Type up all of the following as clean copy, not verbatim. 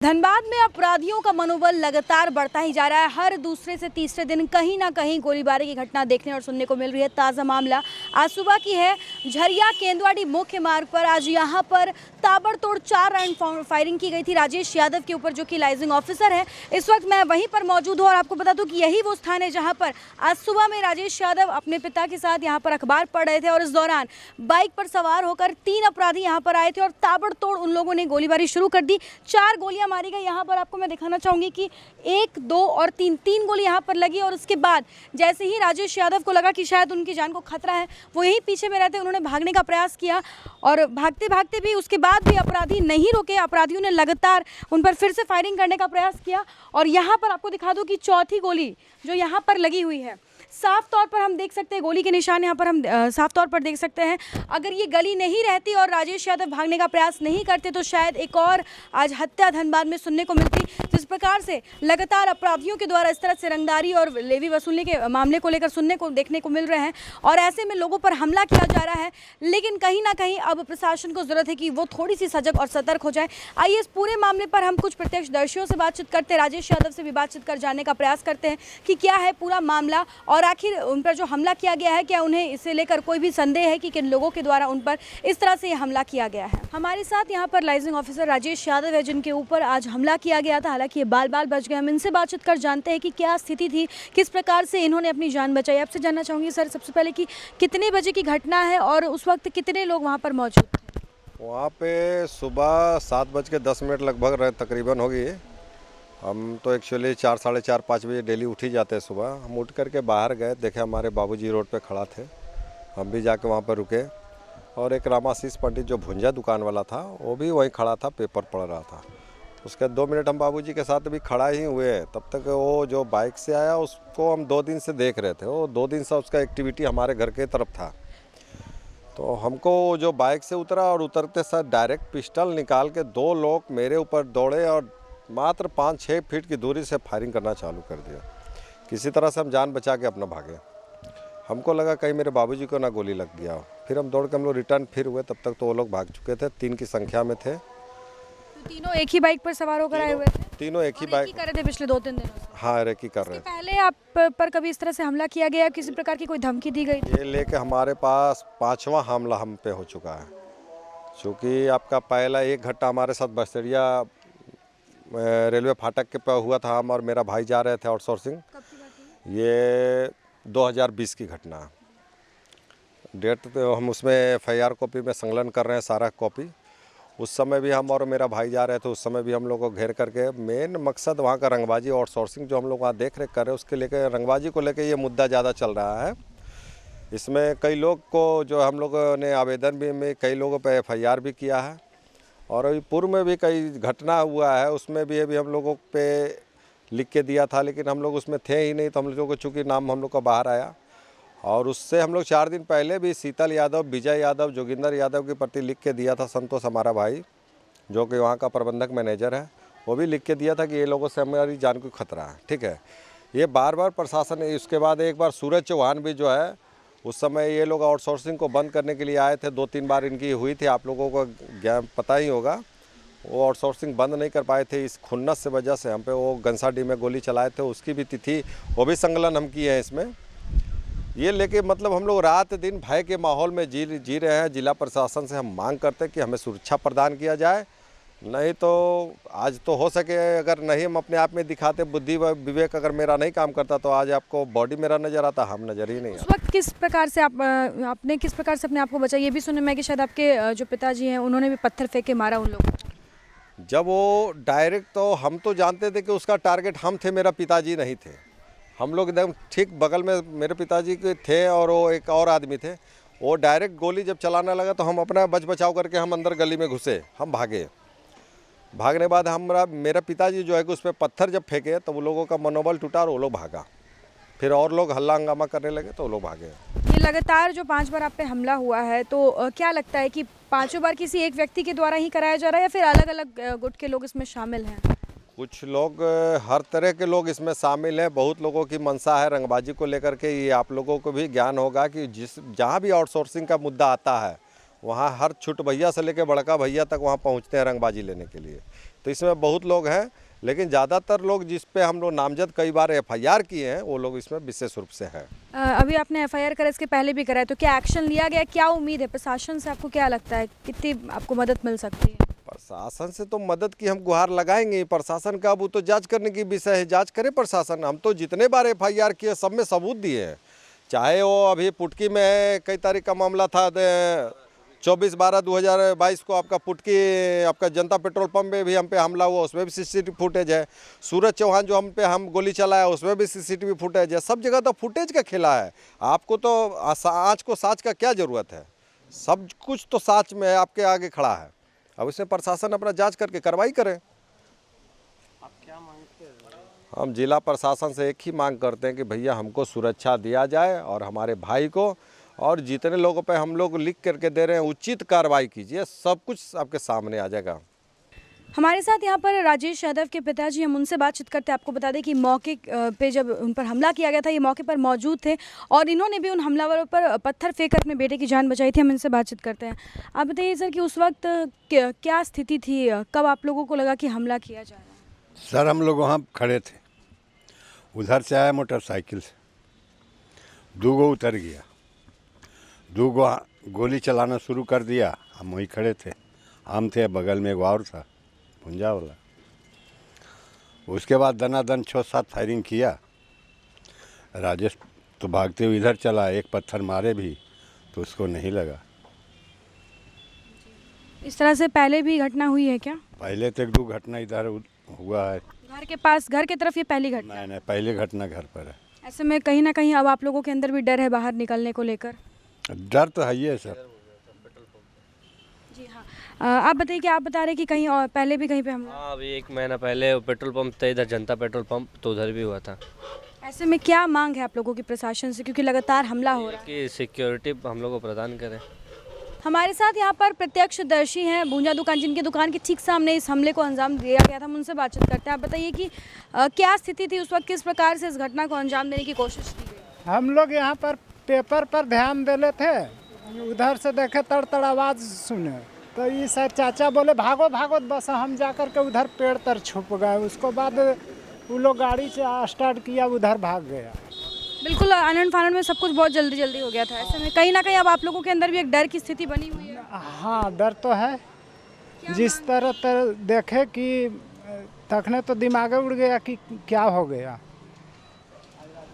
धनबाद में अपराधियों का मनोबल लगातार बढ़ता ही जा रहा है। हर दूसरे से तीसरे दिन कहीं ना कहीं गोलीबारी की घटना देखने और सुनने को मिल रही है। ताज़ा मामला आज सुबह की है। झरिया केंदुआड़ी मुख्य मार्ग पर आज यहां पर ताबड़तोड़ 4 राउंड फायरिंग की गई थी राजेश यादव के ऊपर, जो कि लाइजिंग ऑफिसर है। इस वक्त मैं वहीं पर मौजूद हूँ और आपको बता दूं कि यही वो स्थान है जहाँ पर आज सुबह में राजेश यादव अपने पिता के साथ यहाँ पर अखबार पढ़ रहे थे और इस दौरान बाइक पर सवार होकर 3 अपराधी यहाँ पर आए थे और ताबड़तोड़ उन लोगों ने गोलीबारी शुरू कर दी। 4 गोलियां मारी गई। यहाँ पर आपको मैं दिखाना चाहूंगी कि 1, 2 और 3 गोली यहाँ पर लगी और उसके बाद जैसे ही राजेश यादव को लगा कि शायद उनकी जान को खतरा है, वो यहीं पीछे में रहते उन्होंने भागने का प्रयास किया और भागते भागते भी उसके बाद भी अपराधी नहीं रुके। अपराधियों ने लगातार उन पर फिर से फायरिंग करने का प्रयास किया और यहाँ पर आपको दिखा दूं कि चौथी गोली जो यहाँ पर लगी हुई है, साफ तौर पर हम देख सकते हैं गोली के निशान यहाँ पर हम साफ तौर पर देख सकते हैं। अगर ये गली नहीं रहती और राजेश यादव भागने का प्रयास नहीं करते तो शायद एक और आज हत्या धनबाद में सुनने को मिलती। जिस प्रकार से लगातार अपराधियों के द्वारा इस तरह से रंगदारी और लेवी वसूलने के मामले को लेकर सुनने को देखने को मिल रहे हैं और ऐसे में लोगों पर हमला किया जा रहा है, लेकिन कहीं ना कहीं अब प्रशासन को जरूरत है कि वो थोड़ी सी सजग और सतर्क हो जाए। आइए इस पूरे मामले पर हम कुछ प्रत्यक्षदर्शियों से बातचीत करते हैं, राजेश यादव से भी बातचीत कर जानने का प्रयास करते हैं कि क्या है पूरा मामला और आखिर उन पर जो हमला किया गया है क्या उन्हें इसे लेकर कोई भी संदेह है कि किन लोगों के द्वारा उन पर इस तरह से हमला किया गया है। हमारे साथ यहाँ पर लाइजिंग ऑफिसर राजेश यादव है जिनके ऊपर आज हमला किया गया था। हालांकि ये बाल बच गए। हम इनसे बातचीत कर जानते हैं कि क्या स्थिति थी, किस प्रकार से इन्होंने अपनी जान बचाई। आपसे जानना चाहूँगी सर सबसे पहले कि कितने बजे की घटना है और उस वक्त कितने लोग वहाँ पर मौजूद थे? वहाँ पे सुबह 7:10 लगभग तकरीबन होगी। हम तो एक्चुअली 4, साढ़े 4, 5 बजे डेली उठ ही जाते हैं सुबह। हम उठ करके बाहर गए, देखे हमारे बाबूजी रोड पे खड़ा थे। हम भी जाके वहाँ पर रुके और एक रामाशीष पंडित जो भुंजा दुकान वाला था वो भी वहीं खड़ा था, पेपर पढ़ रहा था। उसके 2 मिनट हम बाबूजी के साथ भी खड़ा ही हुए। तब तक वो जो बाइक से आया उसको हम 2 दिन से देख रहे थे। वो 2 दिन से उसका एक्टिविटी हमारे घर के तरफ था। तो हमको जो बाइक से उतरा और उतरते साथ डायरेक्ट पिस्टल निकाल के 2 लोग मेरे ऊपर दौड़े और मात्र 5-6 फीट की दूरी से फायरिंग करना चालू कर दिया। किसी तरह से हम जान बचा के अपना भागे। हमको लगा कहीं मेरे बाबूजी को ना गोली लग गया। फिर हम दौड़ के हम लोग रिटर्न फिर हुए, तब तक तो वो लोग भाग चुके थे। 3 की संख्या में थे। तो तीनों एक ही बाइक पर सवार होकर आए हुए थे? तीनों एक ही बाइक कर रहे थे पिछले 2-3 दिनों से? हाँ, एक ही कर रहे थे। पहले आप पर कभी इस तरह से हमला किया गया, किसी प्रकार की कोई धमकी दी गई? ये लेके हमारे पास 5वां हमला हम पे हो चुका है। चूँकि आपका पहला एक घटना हमारे साथ बसरिया रेलवे फाटक के पर हुआ था। हम और मेरा भाई जा रहे थे आउटसोर्सिंग। कब की बात है? ये 2020 की घटना। डेट तो हम उसमें FIR कॉपी में संकलन कर रहे हैं, सारा कॉपी। उस समय भी हम और मेरा भाई जा रहे थे। उस समय भी हम लोग को घेर करके मेन मकसद वहाँ का रंगबाजी आउटसोर्सिंग जो हम लोग वहाँ देख रेख कर रहे हैं उसके लेकर, रंगबाजी को लेकर ये मुद्दा ज़्यादा चल रहा है। इसमें कई लोग को जो हम लोगों ने आवेदन भी में कई लोगों पर FIR भी किया है और अभी पूर्व में भी कई घटना हुआ है, उसमें भी अभी हम लोगों पे लिख के दिया था, लेकिन हम लोग उसमें थे ही नहीं। तो हम लोगों को चूँकि नाम हम लोग का बाहर आया और उससे हम लोग 4 दिन पहले भी शीतल यादव, विजय यादव, जोगिंदर यादव के प्रति लिख के दिया था। संतोष हमारा भाई जो कि वहाँ का प्रबंधक मैनेजर है, वो भी लिख के दिया था कि ये लोगों से हमारी जान को खतरा है। ठीक है, ये बार बार प्रशासन। उसके बाद एक बार सूरज चौहान भी जो है, उस समय ये लोग आउटसोर्सिंग को बंद करने के लिए आए थे। 2-3 बार इनकी हुई थी, आप लोगों को ज्ञान पता ही होगा। वो आउटसोर्सिंग बंद नहीं कर पाए थे। इस खुन्नस से वजह से हम पे वो गंसाडी में गोली चलाए थे, उसकी भी तिथि वो भी संकलन हम किए हैं इसमें। ये लेके मतलब हम लोग रात दिन भय के माहौल में जी रहे हैं। जिला प्रशासन से हम मांग करते हैं कि हमें सुरक्षा प्रदान किया जाए। नहीं तो आज तो हो सके अगर नहीं हम अपने आप में दिखाते बुद्धि व विवेक, अगर मेरा नहीं काम करता तो आज आपको बॉडी मेरा नज़र आता, हम नज़र ही नहीं आता। उस वक्त किस प्रकार से आपने किस प्रकार से अपने आप को बचाया? ये भी सुनने में कि शायद आपके जो पिताजी हैं उन्होंने भी पत्थर फेंक के मारा उन लोगों को। जब वो डायरेक्ट, तो हम तो जानते थे कि उसका टारगेट हम थे, मेरा पिताजी नहीं थे। हम लोग एकदम ठीक बगल में मेरे पिताजी के थे और वो एक और आदमी थे। वो डायरेक्ट गोली जब चलाने लगा तो हम अपना बचाव करके हम अंदर गली में घुसे, हम भागे। भागने बाद मेरा पिताजी जो है कि उस पर पत्थर जब फेंके तो वो लोगों का मनोबल टूटा और वो लोग भागा। फिर और लोग हल्ला हंगामा करने लगे तो वो लोग भागे। ये लगातार जो 5 बार आप पे हमला हुआ है, तो क्या लगता है कि 5 बार किसी एक व्यक्ति के द्वारा ही कराया जा रहा है या फिर अलग अलग गुट के लोग इसमें शामिल हैं? कुछ लोग, हर तरह के लोग इसमें शामिल हैं। बहुत लोगों की मंशा है रंगबाजी को लेकर के। ये आप लोगों को भी ज्ञान होगा कि जहाँ भी आउटसोर्सिंग का मुद्दा आता है वहाँ हर छुट भैया से लेकर बड़का भैया तक वहाँ पहुँचते हैं रंगबाजी लेने के लिए। तो इसमें बहुत लोग हैं, लेकिन ज़्यादातर लोग जिस पे हम लोग नामजद कई बार FIR किए हैं वो लोग इसमें विशेष रूप से हैं। अभी आपने FIR करा, इसके पहले भी करा है, तो क्या एक्शन लिया गया? क्या उम्मीद है प्रशासन से? आपको क्या लगता है कितनी आपको मदद मिल सकती है? प्रशासन से तो मदद की हम गुहार लगाएंगे। प्रशासन का अब वो तो जांच करने की विषय है, जांच करे प्रशासन। हम तो जितने बार FIR किए सब में सबूत दिए हैं। चाहे वो अभी पुटकी में कई तारीख का मामला था, 24/12/2022 को आपका पुटकी आपका जनता पेट्रोल पंप में भी हम पे हमला हुआ, उसमें भी CCTV फुटेज है। सूरज चौहान जो हम गोली चलाया उसमें भी CCTV फुटेज है। सब जगह तो फुटेज का खेला है। आपको तो आँच को साँच का क्या ज़रूरत है? सब कुछ तो साँच में आपके आगे खड़ा है। अब इसमें प्रशासन अपना जांच करके कार्रवाई करे। आप क्या मांगते हैं? हम जिला प्रशासन से एक ही मांग करते हैं कि भैया हमको सुरक्षा दिया जाए और हमारे भाई को, और जितने लोगों पे हम लोग लिख करके दे रहे हैं उचित कार्रवाई कीजिए। सब कुछ आपके सामने आ जाएगा। हमारे साथ यहाँ पर राजेश यादव के पिताजी, हम उनसे बातचीत करते हैं। आपको बता दें कि मौके पे जब उन पर हमला किया गया था, ये मौके पर मौजूद थे और इन्होंने भी उन हमलावरों पर पत्थर फेंक कर अपने बेटे की जान बचाई थी। हम इनसे बातचीत करते हैं। आप बताइए सर कि उस वक्त क्या स्थिति थी? कब आप लोगों को लगा कि हमला किया जा रहा है? सर हम लोग वहाँ खड़े थे, उधर से आया मोटरसाइकिल से, 2 गो उतर गया, 2 गो गोली चलाना शुरू कर दिया। हम वहीं खड़े थे, हम थे बगल में, एक और था पुंजा वाला। उसके बाद दनादन 6-7 फायरिंग किया। राजेश तो भागते हुए इधर चला, एक पत्थर मारे भी तो उसको नहीं लगा। इस तरह से पहले भी घटना हुई है क्या? पहले तो 1-2 घटना इधर हुआ है। घर के पास, घर की तरफ ये पहली घटना? नहीं, पहले घटना घर पर है। ऐसे में कहीं ना कहीं अब आप लोगों के अंदर भी डर है बाहर निकलने को लेकर? डर तो है ही है सर। जी हाँ। आप बताइए कि आप बता रहे कि कहीं और पहले भी कहीं पे हमला? हाँ, अभी 1 महीना पहले पेट्रोल पंप था इधर, जनता पेट्रोल पंप, तो उधर भी हुआ था। ऐसे में क्या मांग है आप लोगों की प्रशासन से, क्योंकि लगातार हमला हो रहा है? कि सिक्योरिटी हम लोग को प्रदान करें। हमारे साथ यहाँ पर प्रत्यक्षदर्शी हैं भूंजा दुकान, जिनकी दुकान के ठीक सामने इस हमले को अंजाम दिया गया था। हम उनसे बातचीत करते हैं। आप बताइए कि क्या स्थिति थी उस वक्त, किस प्रकार से इस घटना को अंजाम देने की कोशिश की गई? हम लोग यहाँ पर पेपर पर ध्यान देले थे, उधर से देखे तड़ आवाज़ सुने तो ये सर चाचा बोले भागो भागो, बस हम जाकर के उधर पेड़ तर छुप गए। उसको बाद वो लोग गाड़ी से स्टार्ट किया, उधर भाग गया। बिल्कुल आनंद फानंद में सब कुछ बहुत जल्दी हो गया था। ऐसे में कहीं ना कहीं अब आप लोगों के अंदर भी एक डर की स्थिति बनी हुई है? हाँ, डर तो है। जिस तरह देखे कि तखने तो दिमाग उड़ गया कि क्या हो गया।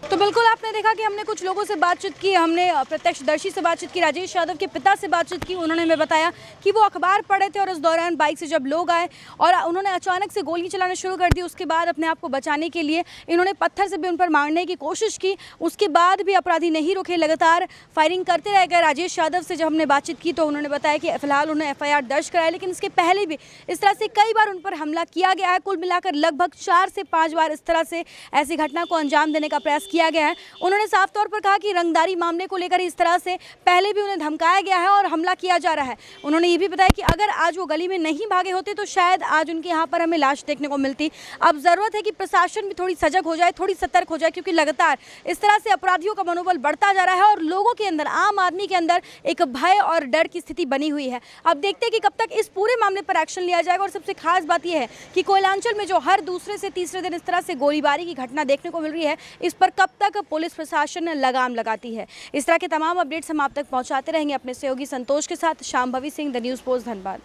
तो बिल्कुल आपने देखा कि हमने कुछ लोगों से बातचीत की, हमने प्रत्यक्षदर्शी से बातचीत की, राजेश यादव के पिता से बातचीत की। उन्होंने हमें बताया कि वो अखबार पढ़े थे और उस दौरान बाइक से जब लोग आए और उन्होंने अचानक से गोली चलाना शुरू कर दी। उसके बाद अपने आप को बचाने के लिए इन्होंने पत्थर से भी उन पर मारने की कोशिश की। उसके बाद भी अपराधी नहीं रुके, लगातार फायरिंग करते रह गए। राजेश यादव से जब हमने बातचीत की तो उन्होंने बताया कि फिलहाल उन्होंने FIR दर्ज कराया, लेकिन इसके पहले भी इस तरह से कई बार उन पर हमला किया गया है। कुल मिलाकर लगभग 4 से 5 बार इस तरह से ऐसी घटना को अंजाम देने का प्रयास किया गया है। उन्होंने साफ तौर पर कहा कि रंगदारी मामले को लेकर इस तरह से पहले भी उन्हें धमकाया गया है और हमला किया जा रहा है। उन्होंने ये भी बताया कि अगर आज वो गली में नहीं भागे होते तो शायद आज उनके यहाँ पर हमें लाश देखने को मिलती। अब ज़रूरत है कि प्रशासन भी थोड़ी सजग हो जाए, थोड़ी सतर्क हो जाए, क्योंकि लगातार इस तरह से अपराधियों का मनोबल बढ़ता जा रहा है और लोगों के अंदर, आम आदमी के अंदर एक भय और डर की स्थिति बनी हुई है। अब देखते हैं कि कब तक इस पूरे मामले पर एक्शन लिया जाएगा। और सबसे खास बात यह है कि कोयलांचल में जो हर दूसरे से तीसरे दिन इस तरह से गोलीबारी की घटना देखने को मिल रही है, इस पर कब तक पुलिस प्रशासन लगाम लगाती है। इस तरह के तमाम अपडेट्स हम आप तक पहुंचाते रहेंगे अपने सहयोगी संतोष के साथ। Shambhavi Singh, the news post, Dhanbad.